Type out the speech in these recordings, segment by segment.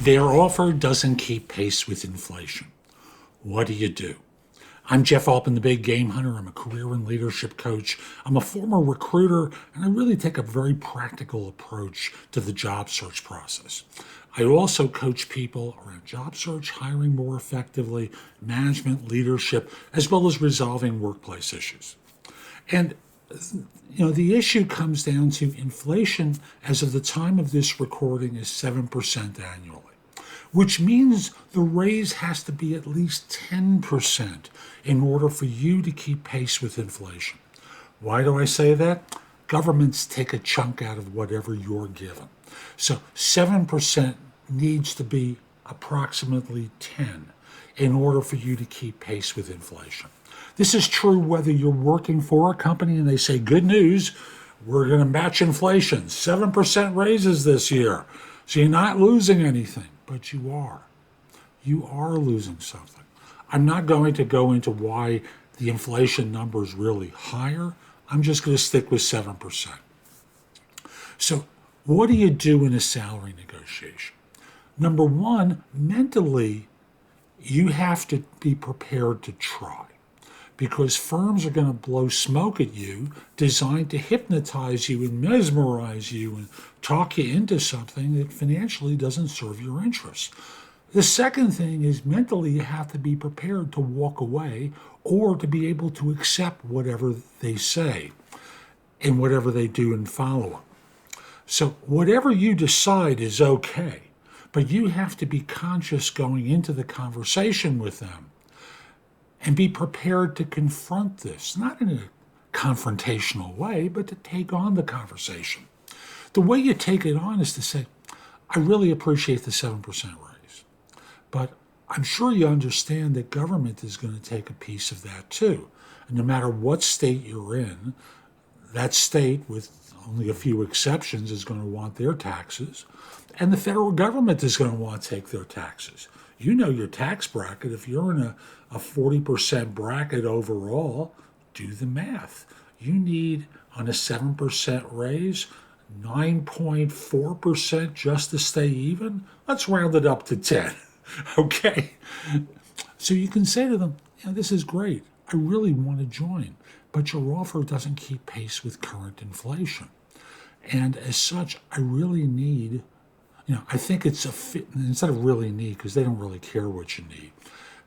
Their offer doesn't keep pace with inflation. What do you do? I'm Jeff Altman, the big game hunter. I'm a career and leadership coach. I'm a former recruiter, and I really take a very practical approach to the job search process. I also coach people around job search, hiring more effectively, management, leadership, as well as resolving workplace issues. And the issue comes down to inflation as of the time of this recording is 7% annually, which means the raise has to be at least 10% in order for you to keep pace with inflation. Why do I say that? Governments take a chunk out of whatever you're given. So 7% needs to be approximately 10 in order for you to keep pace with inflation. This is true whether you're working for a company and they say, good news, we're going to match inflation, 7% raises this year. So you're not losing anything, but you are. You are losing something. I'm not going to go into why the inflation number is really higher. I'm just going to stick with 7%. So what do you do in a salary negotiation? Number one, mentally, you have to be prepared to try, because firms are going to blow smoke at you designed to hypnotize you and mesmerize you and talk you into something that financially doesn't serve your interests. The second thing is mentally you have to be prepared to walk away or to be able to accept whatever they say and whatever they do and follow up. So whatever you decide is okay, but you have to be conscious going into the conversation with them and be prepared to confront this, not in a confrontational way, but to take on the conversation. The way you take it on is to say, I really appreciate the 7% raise, but I'm sure you understand that government is going to take a piece of that too. And no matter what state you're in, that state, with only a few exceptions, is going to want their taxes, and the federal government is going to want to take their taxes. You know your tax bracket. If you're in a 40% bracket overall, do the math. You need, on a 7% raise, 9.4% just to stay even. Let's round it up to 10. Okay? So you can say to them, this is great. I really want to join, but your offer doesn't keep pace with current inflation. And as such, I really need, I think it's a fit, instead of really need, because they don't really care what you need.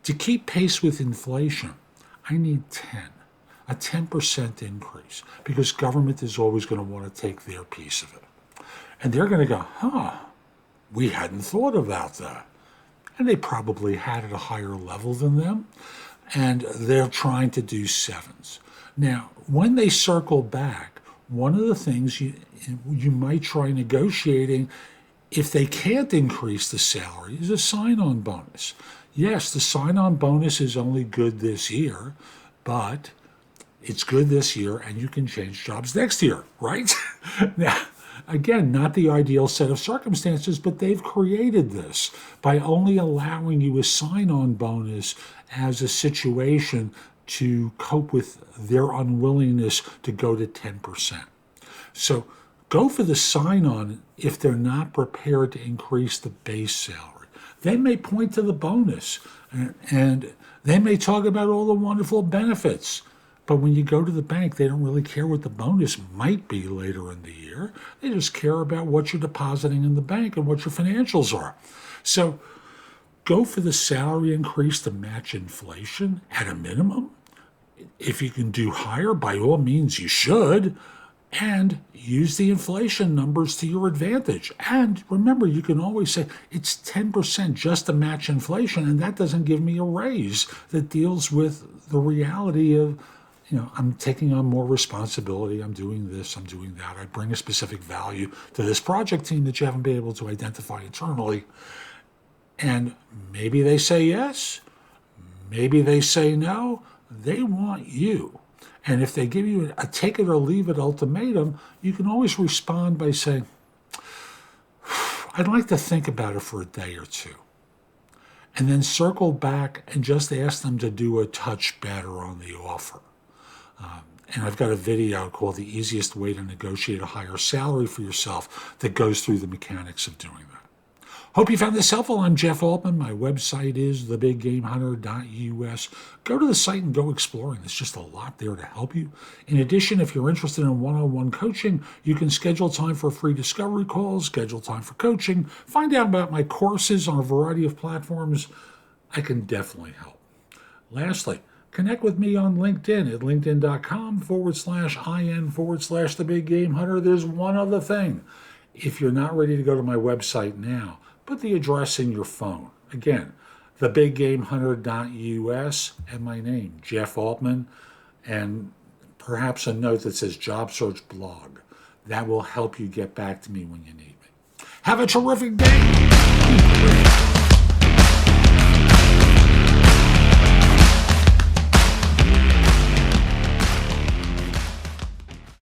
To keep pace with inflation, I need 10, a 10% increase, because government is always going to want to take their piece of it. And they're going to go, we hadn't thought about that. And they probably had at a higher level than them, and they're trying to do sevens. Now, when they circle back, one of the things you might try negotiating, if they can't increase the salary, is a sign-on bonus. Yes, the sign-on bonus is only good this year, but it's good this year and you can change jobs next year, right? Now, again, not the ideal set of circumstances, but they've created this by only allowing you a sign-on bonus as a situation to cope with their unwillingness to go to 10%. So go for the sign-on if they're not prepared to increase the base salary. They may point to the bonus and they may talk about all the wonderful benefits. But when you go to the bank, they don't really care what the bonus might be later in the year. They just care about what you're depositing in the bank and what your financials are. So go for the salary increase to match inflation at a minimum. If you can do higher, by all means you should. And use the inflation numbers to your advantage. And remember, you can always say it's 10% just to match inflation, and that doesn't give me a raise that deals with the reality of, I'm taking on more responsibility, I'm doing this, I'm doing that, I bring a specific value to this project team that you haven't been able to identify internally. And maybe they say yes, maybe they say no, they want you. And if they give you a take it or leave it ultimatum, you can always respond by saying, I'd like to think about it for a day or two. And then circle back and just ask them to do a touch better on the offer. And I've got a video called The Easiest Way to Negotiate a Higher Salary for Yourself that goes through the mechanics of doing that. Hope you found this helpful. I'm Jeff Altman. My website is thebiggamehunter.us. Go to the site and go exploring. There's just a lot there to help you. In addition, if you're interested in one-on-one coaching, you can schedule time for free discovery calls, schedule time for coaching, find out about my courses on a variety of platforms. I can definitely help. Lastly, connect with me on LinkedIn at linkedin.com/in/The Big Game Hunter. There's one other thing. If you're not ready to go to my website now, put the address in your phone. Again, thebiggamehunter.us and my name, Jeff Altman, and perhaps a note that says Job Search Blog. That will help you get back to me when you need me. Have a terrific day.